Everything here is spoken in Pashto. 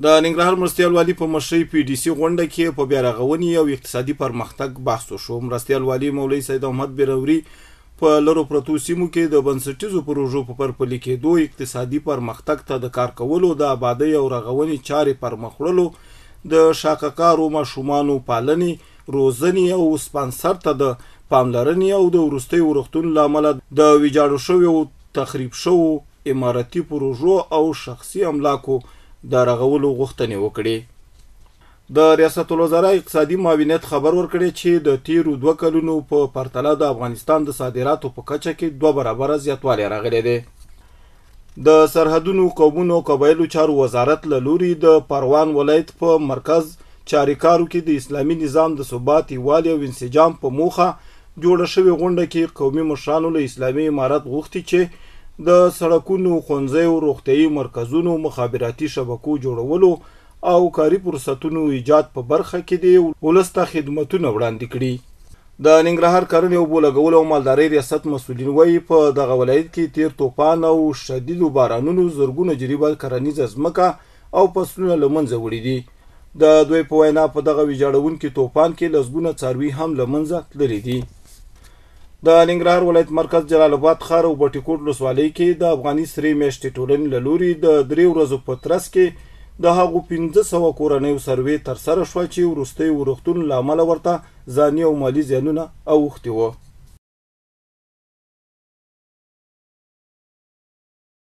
د ننګرهار مرستیال والي په مشرۍ پی ډي سي غونډه کې په بیا رغونې او اقتصادي پرمختګ بحث وشو. مرستیال والي مولوي سید احمد بیروري په لرو پرتو سیمو کې د بنسټیزو پروژو په پرپلي کېدو اقتصادي پرمختګ ته د کار کولو، د آبادۍ او رغونې چارې پرمخ وړلو، د شاککارو ماشومانو پالنې، روزنې او سپانسر ته د پاملرنې او د وروستیو روغتون له امله د ویجاړو شویو، تخریب شوو اماراتي پروژو او شخصي املاکو د رغولو غوښتنې وکړې. د ریاست الوزرا اقتصادي معاونیت خبر ورکړی چې د تیرو 2 کلونو په پرتله د افغانستان د صادراتو په کچه کې 2 برابره زیاتوالی راغلی دی. د سرحدونو، قومونو او قبایلو چارو وزارت له لوري د پروان ولایت په مرکز چاریکارو کې د اسلامي نظام د ثبات، یووالي او انسجام په موخه جوړه شوې غونډه کې قومي مشرانو له اسلامي امارت غوښتي چې د سړکونو، ښوونځیو، روغتیايي مرکزونو، مخابراتي شبکو جوړولو او کاري فرصتونو ایجاد په برخه کې د ولس ته خدمتونه وړاندې کړي. د ننګرهار کرنې، اوبو لګولو او مالدارۍ ریاست مسؤلین وایي په دغه ولایت کې تیر طوفان او شدیدو بارانونو زرګونه جریبه کرنیزه ځمکه او فصلونه له منځه وړي دي. د دوی په وینا په دغه ویجاړونکي طوفان کې لسګونه څاروي هم له منځه تللي دي. د ننګرهار ولایت مرکز جلال آباد ښار او بټي کوټ ولسوالۍ کې د افغاني سرې میاشتې ټولنې له لوري د 3 ورځو په ترڅ کې د هغو 1500 کورنیو سروې ترسره شوه چې وروستیو روغتون له امله ورته ځاني او مالي زیانونه اوښتي وو.